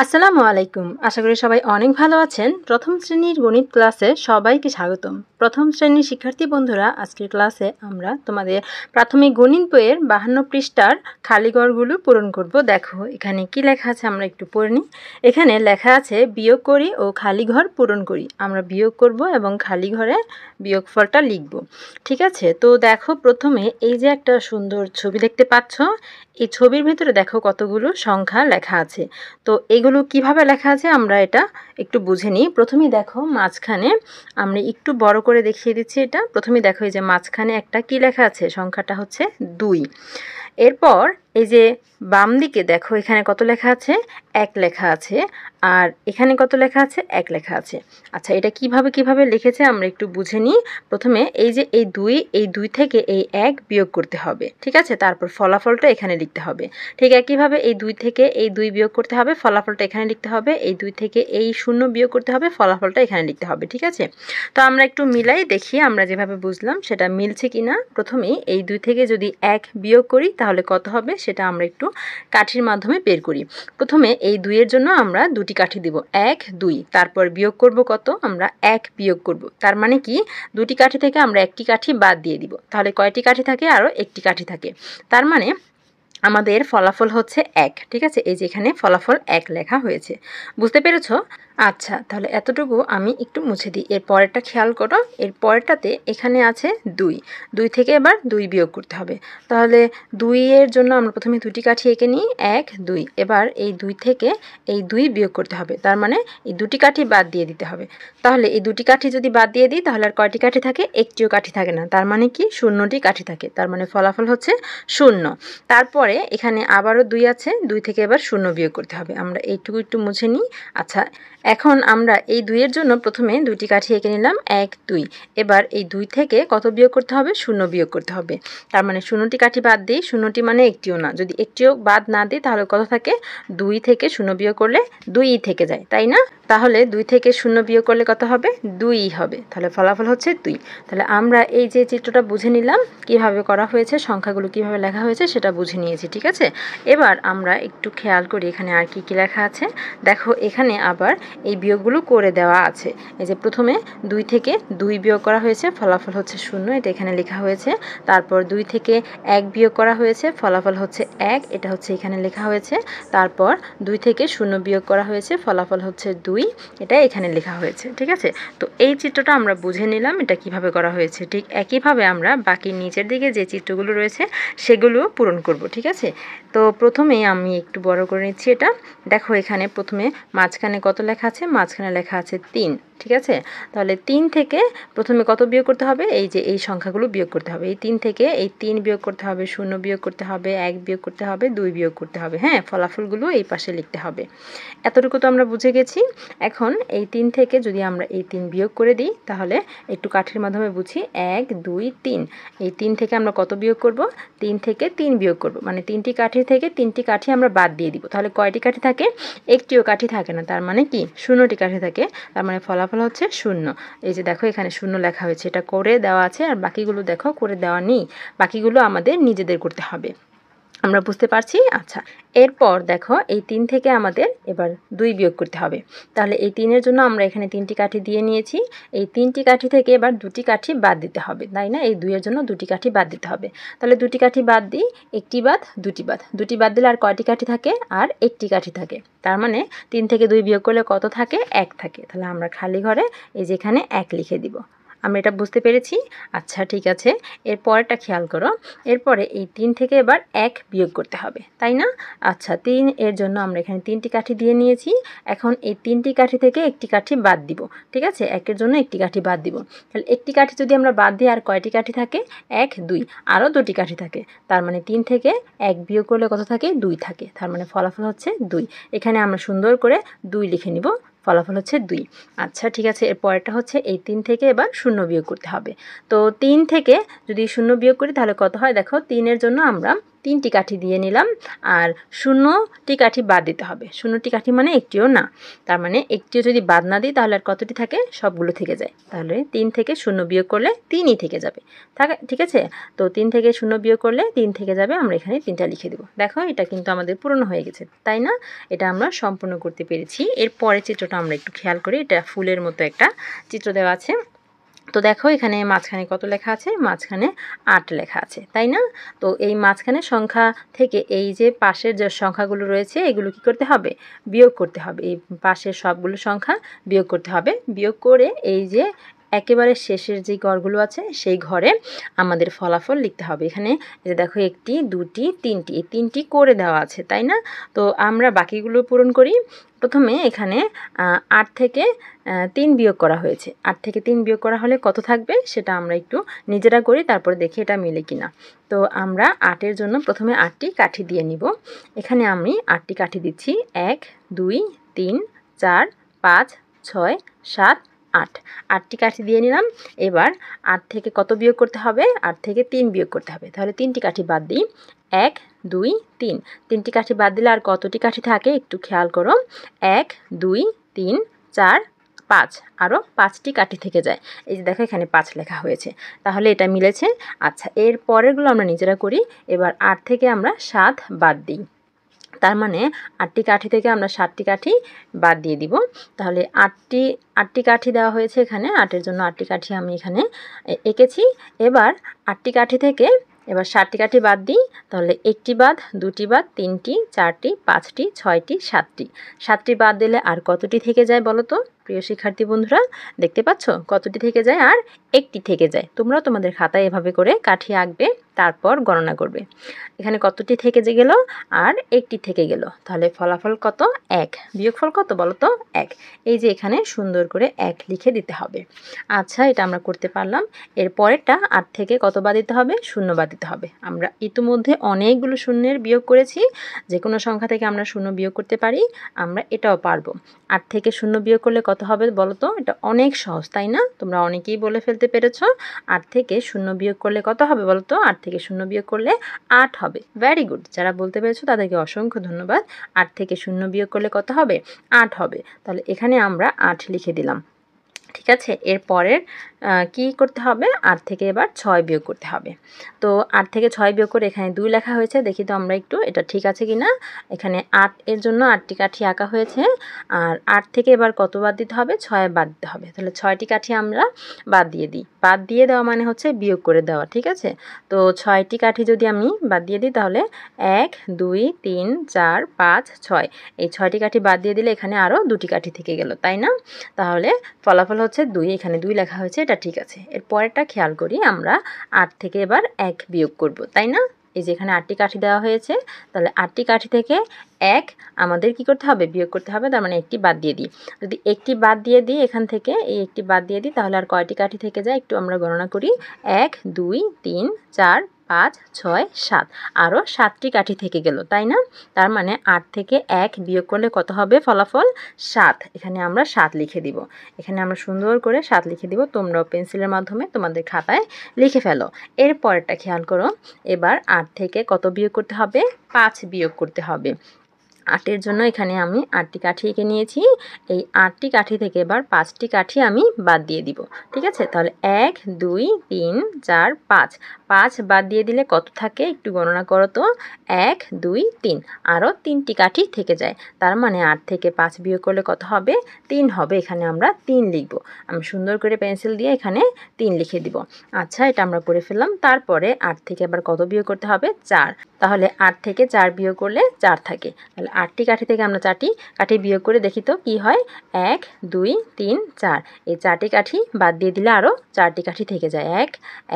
আসসালামু আলাইকুম। আশা করি সবাই অনেক ভালো আছেন। প্রথম শ্রেণীর গণিত ক্লাসে সবাইকে স্বাগতম। প্রথম শ্রেণীর শিক্ষার্থী বন্ধুরা, আজকের ক্লাসে আমরা তোমাদের প্রাথমিক গণিত বইয়ের 52 পৃষ্ঠার খালি ঘরগুলো পূরণ করব। দেখো এখানে কি লেখা আছে আমরা একটু পড়ে নিই। এখানে লেখা আছে বিয়োগ করি ও খালি ঘর পূরণ করি। আমরা বিয়োগ করব এবং খালি ঘরে বিয়োগফলটা লিখব। ঠিক আছে, তো দেখো প্রথমে এই যে একটা সুন্দর ছবি দেখতে পাচ্ছ, এই ছবির ভিতরে দেখো কতগুলো সংখ্যা লেখা আছে। তো এগুলো কিভাবে লেখা আছে আমরা এটা একটু বুঝে নিই। প্রথমেই দেখো মাঝখানে আমরা একটু বড় করে দেখিয়ে দিচ্ছি এটা। প্রথমেই দেখো এই যে মাঝখানে একটা কি লেখা আছে, সংখ্যাটা হচ্ছে 2। এরপর এই যে বাম দিকে দেখো এখানে কত লেখা আছে, 1 লেখা আছে। আর এখানে কত লেখা আছে, 1 লেখা আছে। আচ্ছা, এটা কিভাবে লিখেছে আমরা একটু বুঝে নিই। প্রথমে এই যে এই 2 থেকে এই 1 বিয়োগ করতে হবে। ঠিক আছে, তারপর ফলাফলটা এখানে লিখতে হবে। ঠিক একইভাবে এই 2 থেকে এই 2 বিয়োগ করতে হবে, ফলাফলটা এখানে লিখতে হবে। এই 2 থেকে এই 0 বিয়োগ করতে হবে, ফলাফলটা এখানে লিখতে হবে। ঠিক আছে, তো আমরা একটু মিলাই দেখি আমরা যেভাবে বুঝলাম সেটা মিলছে কিনা। প্রথমেই এই 2 থেকে যদি 1 বিয়োগ করি তাহলে কত হবে সেটা আমরা একটু কাঠির মাধ্যমে বের করি। প্রথমে এই 2 এর জন্য আমরা দুটি কাঠি দিব, 1 2। তারপর বিয়োগ করব কত, আমরা 1 বিয়োগ করব। তার মানে কি দুটি কাঠি থেকে আমরা একটি কাঠি বাদ দিয়ে দিব। তাহলে কয়টি কাঠি থাকে, আরও একটি কাঠি থাকে। তার মানে আমাদের ফলাফল হচ্ছে 1। ঠিক আছে, এই যে এখানে ফলাফল 1 লেখা হয়েছে। বুঝতে পেরেছো? আচ্ছা, তাহলে এতটুকু আমি একটু মুছে দিই। এর পরেরটা খেয়াল করো, এর পরেরটাতে এখানে আছে 2 থেকে এবার 2 বিয়োগ করতে হবে। তাহলে 2 এর জন্য আমরা প্রথমে দুটি কাঠি এঁকে নিই, 1 2। এবার এই 2 থেকে এই 2 বিয়োগ করতে হবে। তার মানে এই দুটি কাঠি বাদ দিয়ে দিতে হবে। তাহলে এই দুটি কাঠি যদি বাদ দিয়ে দিই তাহলে আর কয়টি কাঠি থাকে, একটিও কাঠি থাকে না। তার মানে কি 0টি কাঠি থাকে। তার মানে ফলাফল হচ্ছে 0। তারপরে এখানে আবারও 2 আছে, 2 থেকে এবার 0 বিয়োগ করতে হবে। আমরা এইটুকু একটু মুছে নিই। আচ্ছা, এখন আমরা এই 2 এর জন্য প্রথমে দুটি কাঠি এঁকে নিলাম, 1 2। এবার এই 2 থেকে কত বিয়োগ করতে হবে, 0 বিয়োগ করতে হবে। তার মানে 0টি কাঠি বাদ দিই, 0টি মানে একটিও না। যদি একটিও বাদ না দিই তাহলে কত থাকে, 2 থেকে 0 বিয়োগ করলে 2ই থেকে যায়, তাই না? তাহলে 2 থেকে 0 বিয়োগ করলে কত হবে, 2ই হবে। তাহলে ফলাফল হচ্ছে 2। তাহলে আমরা এই যে চিত্রটা বুঝে নিলাম, কিভাবে করা হয়েছে, সংখ্যাগুলো কিভাবে লেখা হয়েছে সেটা বুঝে নিয়েছি। ঠিক আছে, এবার আমরা একটু খেয়াল করি এখানে আর কি কি লেখা আছে। দেখো এখানে আবার এই বিয়োগগুলো করে দেওয়া আছে। এই যে প্রথমে 2 থেকে 2 বিয়োগ করা হয়েছে, ফলাফল হচ্ছে 0, এটা এখানে লেখা হয়েছে। তারপর 2 থেকে 1 বিয়োগ করা হয়েছে, ফলাফল হচ্ছে 1, এটা হচ্ছে এখানে লেখা হয়েছে। তারপর 2 থেকে 0 বিয়োগ করা হয়েছে, ফলাফল হচ্ছে 2, এটা এখানে লেখা হয়েছে। ঠিক আছে, তো এই চিত্রটা আমরা বুঝে নিলাম এটা কিভাবে করা হয়েছে। ঠিক একইভাবে আমরা বাকি নিচের দিকে যে চিত্রগুলো রয়েছে সেগুলো পূরণ করব। ঠিক আছে, তো প্রথমেই আমি একটু বড় করে নিচ্ছি এটা। দেখো এখানে প্রথমে মাঝখানে কত লেখা আছে, মাঝখানে লেখা আছে 3। ঠিক আছে, তাহলে 3 থেকে প্রথমে কত বিয়োগ করতে হবে, এই যে এই সংখ্যাগুলো বিয়োগ করতে হবে। এই 3 থেকে এই 3 বিয়োগ করতে হবে, 0 বিয়োগ করতে হবে, 1 বিয়োগ করতে হবে, 2 বিয়োগ করতে হবে। হ্যাঁ, ফলাফলগুলো এই পাশে লিখতে হবে। এতটুকু তো আমরা বুঝে গেছি। এখন এই 3 থেকে যদি আমরা এই 3 বিয়োগ করে দিই তাহলে একটু কাঠির মাধ্যমে বুঝি, 1 2 3। এই 3 থেকে আমরা কত বিয়োগ করব, 3 থেকে 3 বিয়োগ করব। মানে 3টি কাঠি থেকে 3টি কাঠি আমরা বাদ দিয়ে দিব। তাহলে কয়টি কাঠি থাকে, একটিও কাঠি থাকে না। তার মানে কি 0টি কাঠি থাকে। তার মানে ফলাফল হচ্ছে 0। এই যে দেখো এখানে 0 লেখা হয়েছে, এটা করে দেওয়া আছে। আর বাকিগুলো দেখো করে দেওয়া নেই, বাকিগুলো আমাদের নিজেদের করতে হবে। আমরা বুঝতে পারছি? আচ্ছা, এরপর দেখো এই 3 থেকে আমাদের এবার 2 বিয়োগ করতে হবে। তাহলে এই 3 এর জন্য আমরা এখানে 3টি কাঠি দিয়ে নিয়েছি। এই 3টি কাঠি থেকে এবার 2টি কাঠি বাদ দিতে হবে, তাই না? এই 2 এর জন্য 2টি কাঠি বাদ দিতে হবে। তাহলে 2টি কাঠি বাদ দিই, একটি বাদ, 2টি বাদ। 2টি বাদ দিলে আর কয়টি কাঠি থাকে, আর একটি কাঠি থাকে। তার মানে 3 থেকে 2 বিয়োগ করলে কত থাকে, 1 থাকে। তাহলে আমরা খালি ঘরে এই যে এখানে 1 লিখে দিব। আমরা এটা বুঝতে পেরেছি। আচ্ছা ঠিক আছে, এর পরেরটা খেয়াল করো। এরপরে এই 3 থেকে এবার 1 বিয়োগ করতে হবে, তাই না? আচ্ছা, 3 এর জন্য আমরা এখানে 3টি কাঠি দিয়ে নিয়েছি। এখন এই 3টি কাঠি থেকে একটি কাঠি বাদ দিব। ঠিক আছে, 1 এর জন্য একটি কাঠি বাদ দিব। তাহলে একটি কাঠি যদি আমরা বাদ দিই আর কয়টি কাঠি থাকে, 1 2, আরও 2টি কাঠি থাকে। তার মানে 3 থেকে 1 বিয়োগ করলে কত থাকে, 2 থাকে। তার মানে ফলাফল হচ্ছে 2। এখানে আমরা সুন্দর করে 2 লিখে নিব, ফলাফল হচ্ছে 2। আচ্ছা ঠিক আছে, এর পরেরটা হচ্ছে এই 3 থেকে এবার 0 বিয়োগ করতে হবে। তো 3 থেকে যদি 0 বিয়োগ করি তাহলে কত হয়, দেখো 3 এর জন্য আমরা 3টি কাঠি দিয়ে নিলাম আর 0টি কাঠি বাদ দিতে হবে। 0টি কাঠি মানে একটিও না, তার মানে একটিও যদি বাদ না দিই তাহলে আর কতটি থাকে, সবগুলো থেকে যায়। তাহলে 3 থেকে 0 বিয়োগ করলে 3ই থেকে যাবে, ঠিক আছে। তো 3 থেকে 0 বিয়োগ করলে 3 থেকে যাবে, আমরা এখানে 3টা লিখে দেব। দেখো এটা কিন্তু আমাদের পূরণ হয়ে গেছে, তাই না? এটা আমরা সম্পূর্ণ করতে পেরেছি। এর পরের চিত্রটা আমরা একটু খেয়াল করি। এটা ফুলের মতো একটা চিত্র দেওয়া আছে। তো দেখো এখানে মাঝখানে কত লেখা আছে, মাঝখানে 8 লেখা আছে, তাই না? তো এই মাঝখানে সংখ্যা থেকে এই যে পাশের যে সংখ্যাগুলো রয়েছে এগুলো কি করতে হবে, বিয়োগ করতে হবে। এই পাশের সবগুলো সংখ্যা বিয়োগ করতে হবে। বিয়োগ করে এই যে একেবারে শেষের যে ঘরগুলো আছে সেই ঘরে আমাদের ফলাফল লিখতে হবে। এখানে যে দেখো 1টি 2টি 3টি, এই 3টি করে দেওয়া আছে, তাই না? তো আমরা বাকিগুলো পূরণ করি। প্রথমে এখানে 8 থেকে 3 বিয়োগ করা হয়েছে। 8 থেকে 3 বিয়োগ করা হলে কত থাকবে সেটা আমরা একটু নিজেরা করি, তারপরে দেখি এটা মিলে কিনা। তো আমরা 8-এর জন্য প্রথমে 8টি কাঠি দিয়ে নিব। এখানে আমি 8টি কাঠি দিচ্ছি। 1 2 3 4 5 6 7 8, 8টি কাঠি দিয়ে নিলাম। এবার 8 থেকে কত বিয়োগ করতে হবে, 8 থেকে 3 বিয়োগ করতে হবে। তাহলে 3টি কাঠি বাদ দিই। 1 2 3, 3টি কাঠি বাদ দিলে আর কতটি কাঠি থাকে একটু খেয়াল করো। 1 2 3 4 5, আরও 5টি কাঠি থেকে যায়। এই যে দেখো এখানে 5 লেখা হয়েছে, তাহলে এটা মিলেছে। আচ্ছা, এর পরেরগুলো আমরা নিজেরা করি। এবার 8 থেকে আমরা 7 বাদ দিই, তার মানে 8টি কাঠি থেকে আমরা 7টি কাঠি বাদ দিয়ে দিব। তাহলে 8টি কাঠি দেওয়া হয়েছে এখানে। 8-এর জন্য 8টি কাঠি আমি এখানে এঁকেছি। এবার 8টি কাঠি থেকে এবার 7টি কাঠি বাদ দিই। তাহলে 1টি বাদ, 2টি বাদ, 3টি 4টি 5টি 6টি 7টি। 7টি বাদ দিলে আর কতটি থেকে যায় বলো তো প্রিয় শিক্ষার্থী বন্ধুরা? দেখতে পাচ্ছ কতটি থেকে যায়? আর 1টি থেকে যায়। তোমরা তোমাদের খাতায় এভাবে করে কাঠি আঁকবে, তারপর গণনা করবে। এখানে কতটি থেকে যে গেল, আর 1টি থেকে গেল। তাহলে ফলাফল কত? 1। বিয়োগফল কত বলো তো? 1। এই যে এখানে সুন্দর করে 1 লিখে দিতে হবে। আচ্ছা, এটা আমরা করতে পারলাম। এর পরেরটা 8 থেকে কত বাদ দিতে হবে? 0 বাদ দিতে হবে। আমরা ইতিমধ্যে অনেকগুলো শূন্যের বিয়োগ করেছি। যে কোনো সংখ্যা থেকে আমরা 0 বিয়োগ করতে পারি, আমরা এটাও পারবো। 8 থেকে 0 বিয়োগ করলে কত হবে বলো তো? এটা অনেক সহজ, তাই না? তোমরা অনেকেই বলে ফেলতে পেরেছো। 8 থেকে 0 বিয়োগ করলে কত হবে বলো তো? 8 থেকে 0 বিয়োগ করলে 8 হবে। ভেরি গুড, যারা বলতে পেরেছো তাদেরকে অসংখ্য ধন্যবাদ। 8 থেকে 0 বিয়োগ করলে কত হবে? 8 হবে। তাহলে এখানে আমরা 8 লিখে দিলাম। ঠিক আছে, এর পরের কি করতে হবে? 8 থেকে এবার 6 বিয়োগ করতে হবে। তো 8 থেকে 6 বিয়োগ করে এখানে 2 লেখা হয়েছে, দেখি তো আমরা একটু এটা ঠিক আছে কিনা। এখানে 8 এর জন্য 8টি কাঠি আঁকা হয়েছে। আর 8 থেকে এবার কত বাদ দিতে হবে? 6 বাদ দিতে হবে। তাহলে 6টি কাঠি আমরা বাদ দিয়ে দিই। বাদ দিয়ে দেওয়া মানে হচ্ছে বিয়োগ করে দেওয়া, ঠিক আছে। তো 6টি কাঠি যদি আমি বাদ দিয়ে দিই তাহলে 1 2 3 4 5 6, এই 6টি কাঠি বাদ দিয়ে দিলে এখানে আরও 2টি কাঠি থেকে গেল, তাই না? তাহলে ফলাফল হচ্ছে 2। এখানে 2 লেখা হয়েছে, এটা ঠিক আছে। এর পরেরটা খেয়াল করি, আমরা 8 থেকে এবার 1 বিয়োগ করব, তাই না? এই যে এখানে 8টি কাঠি দেওয়া হয়েছে, তাহলে 8টি কাঠি থেকে 1 আমাদের কি করতে হবে? বিয়োগ করতে হবে। তার মানে 1টি বাদ দিয়ে দিই। যদি 1টি বাদ দিয়ে দিই এখান থেকে, এই 1টি বাদ দিয়ে দিই, তাহলে আর কয়টি কাঠি থেকে যায় একটু আমরা গণনা করি। 1 2 3 4 5 6 7, আরও 7টি কাঠি থেকে গেল, তাই না? তার মানে 8 থেকে 1 বিয়োগ করলে কত হবে ফলাফল? 7। এখানে আমরা 7 লিখে দিব। এখানে আমরা সুন্দর করে 7 লিখে দিব। তোমরাও পেন্সিলের মাধ্যমে তোমাদের খাতায় লিখে ফেলো। এর পরেরটা খেয়াল করো। এবার 8 থেকে কত বিয়োগ করতে হবে? 5 বিয়োগ করতে হবে। 8-এর জন্য এখানে আমি 8টি কাঠি এঁকে নিয়েছি। এই 8টি কাঠি থেকে এবার 5টি কাঠি আমি বাদ দিয়ে দিব, ঠিক আছে। তাহলে 1 2 3 4 5, 5 বাদ দিয়ে দিলে কত থাকে একটু গণনা করো তো। 1 2 3, আরও 3টি কাঠি থেকে যায়। তার মানে 8 থেকে 5 বিয়োগ করলে কত হবে? 3 হবে। এখানে আমরা 3 লিখব। আমি সুন্দর করে পেন্সিল দিয়ে এখানে 3 লিখে দিব। আচ্ছা, এটা আমরা করে ফেললাম। তারপরে 8 থেকে আবার কত বিয়োগ করতে হবে? 4। তাহলে 8 থেকে 4 বিয়োগ করলে 4 থাকে। তাহলে 8টি কাঠি থেকে আমরা 4টি কাঠি বিয়োগ করে দেখি তো কী হয়। 1 2 3 4, এই 4টি কাঠি বাদ দিয়ে দিলে আরও 4টি কাঠি থেকে যায়। 1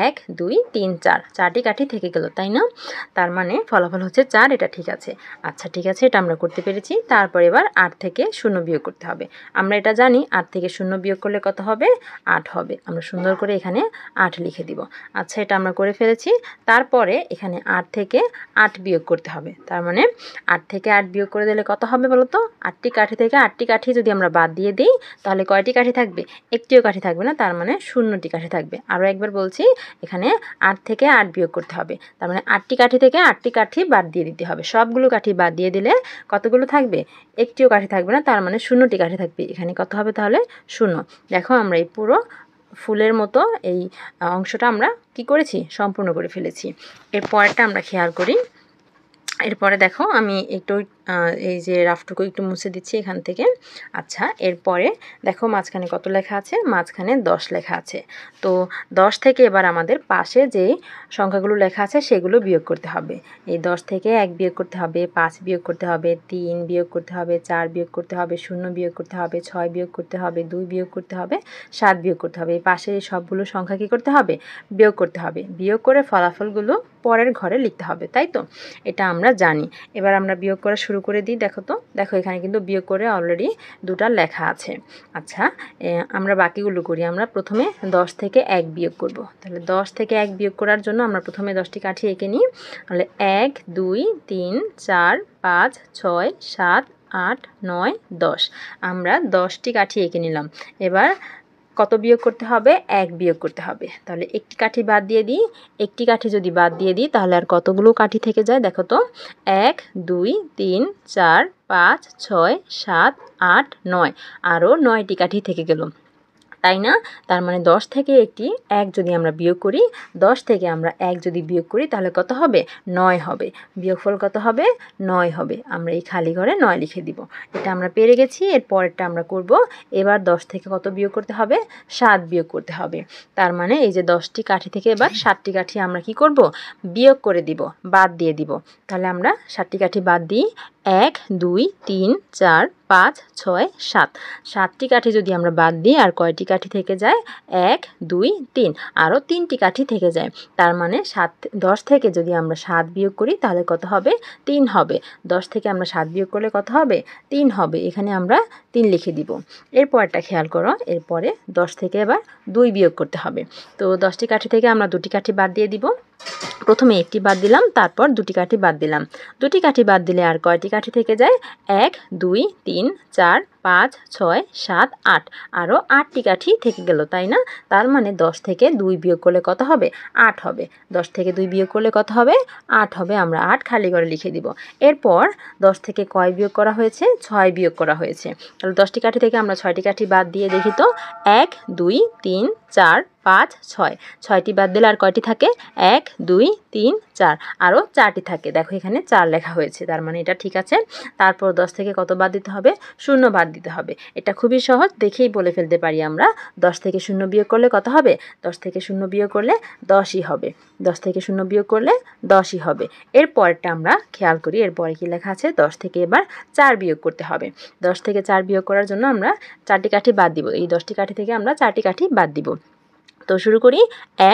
1 2 3 4, 4টি কাঠি থেকে গেল, তাই না? তার মানে ফলাফল হচ্ছে 4, এটা ঠিক আছে। আচ্ছা, ঠিক আছে, এটা আমরা করতে পেরেছি। তারপর এবার 8 থেকে 0 বিয়োগ করতে হবে। আমরা এটা জানি, 8 থেকে 0 বিয়োগ করলে কত হবে? 8 হবে। আমরা সুন্দর করে এখানে 8 লিখে দিব। আচ্ছা, এটা আমরা করে ফেলেছি। তারপরে এখানে 8 থেকে 8 বিয়োগ করতে হবে। তার মানে 8 থেকে 8 বিয়োগ বিয়োগ করে দিলে কত হবে বলো তো? 8টি কাঠি থেকে 8টি কাঠি যদি আমরা বাদ দিয়ে দিই তাহলে কয়টি কাঠি থাকবে? একটিও কাঠি থাকবে না, তার মানে 0টি কাঠি থাকবে। আরও একবার বলছি, এখানে 8 থেকে 8 বিয়োগ করতে হবে, তার মানে 8টি কাঠি থেকে 8টি কাঠি বাদ দিয়ে দিতে হবে। সবগুলো কাঠি বাদ দিয়ে দিলে কতগুলো থাকবে? একটিও কাঠি থাকবে না, তার মানে 0টি কাঠি থাকবে। এখানে কত হবে তাহলে? 0। দেখো আমরা এই পুরো ফুলের মতো এই অংশটা আমরা কি করেছি? সম্পূর্ণ করে ফেলেছি। এর পরেরটা আমরা খেয়াল করি। এরপরে দেখো আমি একটু এই যে রাফটুকু একটু মুছে দিচ্ছি এখান থেকে। আচ্ছা, এরপরে দেখো মাঝখানে কত লেখা আছে? মাঝখানে 10 লেখা আছে। তো 10 থেকে এবার আমাদের পাশে যে সংখ্যাগুলো লেখা আছে সেগুলো বিয়োগ করতে হবে। এই 10 থেকে 1 বিয়োগ করতে হবে, 5 বিয়োগ করতে হবে, 3 বিয়োগ করতে হবে, 4 বিয়োগ করতে হবে, 0 বিয়োগ করতে হবে, 6 বিয়োগ করতে হবে, 2 বিয়োগ করতে হবে, 7 বিয়োগ করতে হবে। এই পাশের এই সবগুলো সংখ্যা কী করতে হবে? বিয়োগ করতে হবে। বিয়োগ করে ফলাফলগুলো পরের ঘরে লিখতে হবে, তাই তো? এটা আমরা জানি। এবার আমরা বিয়োগ করা শুরু করে দিই। দেখো তো, দেখো এখানে কিন্তু বিয়োগ করে অলরেডি 2টা লেখা আছে। আচ্ছা, আমরা বাকিগুলো করি। আমরা প্রথমে 10 থেকে 1 বিয়োগ করব। তাহলে 10 থেকে 1 বিয়োগ করার জন্য আমরা প্রথমে 10টি কাঠি এঁকে নিই। তাহলে 1 2 3 4 5 6 7 8 9 10। আমরা 10টি কাঠি এঁকে নিলাম। এবার কত বিয়োগ করতে হবে? 1 বিয়োগ করতে হবে। তাহলে একটি কাঠি বাদ দিয়ে দিই। একটি কাঠি যদি বাদ দিয়ে দিই তাহলে আর কতগুলো কাঠি থেকে যায় দেখো তো? 1 2 3 4 5 6 7 8 9, আরও 9টি কাঠি থেকে গেল, তাই না? তার মানে 10 থেকে একটি 1 যদি আমরা বিয়োগ করি, 10 থেকে আমরা 1 যদি বিয়োগ করি তাহলে কত হবে? 9 হবে। বিয়োগফল কত হবে? 9 হবে। আমরা এই খালি ঘরে 9 লিখে দিব। এটা আমরা পেরে গেছি। এর পরেরটা আমরা করব। এবার 10 থেকে কত বিয়োগ করতে হবে? 7 বিয়োগ করতে হবে। তার মানে এই যে 10টি কাঠি থেকে এবার 7টি কাঠি আমরা কি করব? বিয়োগ করে দিব, বাদ দিয়ে দিব। তাহলে আমরা 7টি কাঠি বাদ দিই। 1 2 3 4 5 6 7। 7টি কাঠি যদি আমরা বাদ দিই আর কয়টি কাঠি থেকে যায়? 1 2 3, আরও 3টি কাঠি থেকে যায়। তার মানে 10 থেকে যদি আমরা 7 বিয়োগ করি তাহলে কত হবে? 3 হবে। 10 থেকে আমরা 7 বিয়োগ করলে কত হবে? 3 হবে। এখানে আমরা 3 লিখে দিব। এরপরটা খেয়াল করো। এরপরে 10 থেকে এবার 2 বিয়োগ করতে হবে। তো 10টি কাঠি থেকে আমরা 2টি কাঠি বাদ দিয়ে দিব। প্রথমে একটি বাদ দিলাম, তারপর 2টি কাঠি বাদ দিলাম। 2টি কাঠি বাদ দিলে আর কয়টি কাঠি থেকে যায়? 1 2 3 4 5 6 7 8, আরও 8টি কাঠি থেকে গেল, তাই না? তার মানে 10 থেকে 2 বিয়োগ করলে কত হবে? 8 হবে। 10 থেকে 2 বিয়োগ করলে কত হবে? 8 হবে। আমরা 8 খালি করে লিখে দিব। এরপর 10 থেকে কয় বিয়োগ করা হয়েছে? 6 বিয়োগ করা হয়েছে। তাহলে 10টি কাঠি থেকে আমরা 6টি কাঠি বাদ দিয়ে দেখি তো। 1 2 3 4 5 6। 6টি বাদ দিলে আর কয়টি থাকে? 1 2 3 4, আরও 4টি থাকে। দেখো এখানে 4 লেখা হয়েছে, তার মানে এটা ঠিক আছে। তারপর 10 থেকে কত বাদ দিতে হবে? 0 বাদ দিতে হবে। এটা খুবই সহজ, দেখেই বলে ফেলতে পারি আমরা। 10 থেকে 0 বিয়োগ করলে কত হবে? 10 থেকে 0 বিয়োগ করলে 10ই হবে। 10 থেকে 0 বিয়োগ করলে 10ই হবে। এরপরটা আমরা খেয়াল করি। এরপরে কি লেখা আছে? 10 থেকে এবার 4 বিয়োগ করতে হবে। 10 থেকে 4 বিয়োগ করার জন্য আমরা 4টি কাঠি বাদ দিব। এই 10টি কাঠি থেকে আমরা 4টি কাঠি বাদ দিব। তো শুরু করি।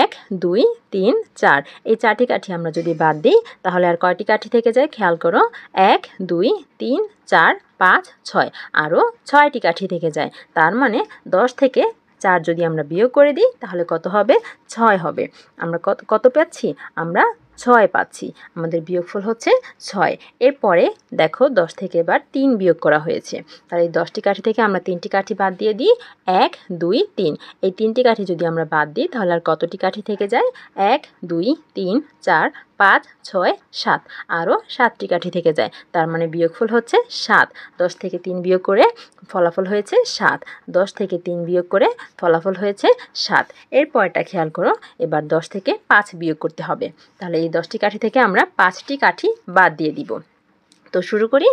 1 2 3 4। এই 4টি কাঠি আমরা যদি বাদ দিই তাহলে আর কয়টি কাঠি থেকে যায়? খেয়াল করো। 1 2 3 4 5 6, আরও 6টি কাঠি থেকে যায়। তার মানে 10 থেকে 4 যদি আমরা বিয়োগ করে দিই তাহলে কত হবে? 6 হবে। আমরা কত পাচ্ছি? আমরা 6 পাচ্ছি। আমাদের বিয়োগফল হচ্ছে 6। এরপরে দেখো 10 থেকে এবার 3 বিয়োগ করা হয়েছে। তাহলে এই 10টি কাঠি থেকে আমরা 3টি কাঠি বাদ দিয়ে দিই। 1 2 3। এই 3টি কাঠি যদি আমরা বাদ দিই তাহলে আর কতটি কাঠি থেকে যায়? 1 2 3 4 5 6 7, আরও 7টি কাঠি থেকে যায়। তার মানে বিয়োগফল হচ্ছে 7। 10 থেকে 3 বিয়োগ করে ফলাফল হয়েছে 7। 10 থেকে 3 বিয়োগ করে ফলাফল হয়েছে 7। এরপরটা খেয়াল করো। এবার 10 থেকে 5 বিয়োগ করতে হবে। তাহলে এই 10টি কাঠি থেকে আমরা 5টি কাঠি বাদ দিয়ে দিব। তো শুরু করি।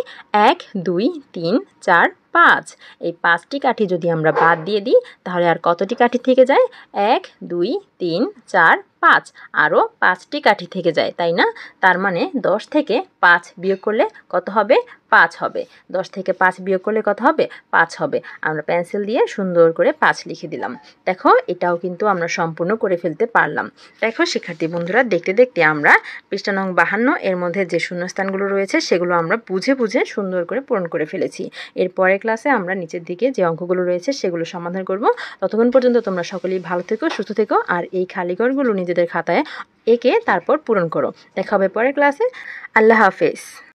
1 2 3 4 5। এই 5টি কাঠি যদি আমরা বাদ দিয়ে দিই তাহলে আর কতটি কাঠি থেকে যায়? 1 2 3 4 5, আরও 5টি কাঠি থেকে যায়, তাই না? তার মানে 10 থেকে 5 বিয়োগ করলে কত হবে? 5 হবে। 10 থেকে 5 বিয়োগ করলে কত হবে? 5 হবে। আমরা পেন্সিল দিয়ে সুন্দর করে 5 লিখে দিলাম। দেখো এটাও কিন্তু আমরা সম্পূর্ণ করে ফেলতে পারলাম। দেখো শিক্ষার্থী বন্ধুরা, দেখতে দেখতে আমরা পৃষ্ঠা নং 52 এর মধ্যে যে শূন্যস্থানগুলো রয়েছে সেগুলো আমরা বুঝে বুঝে সুন্দর করে পূরণ করে ফেলেছি। এরপরে ক্লাসে আমরা নিচের দিকে যে অঙ্কগুলো রয়েছে সেগুলো সমাধান করব। ততক্ষণ পর্যন্ত তোমরা সকলেই ভালো থেকো, সুস্থ থেকো, আর এই খালি ঘরগুলো নিজেদের খাতায় এঁকে তারপর পূরণ করো। দেখা হবে পরের ক্লাসে। আল্লাহ হাফেজ।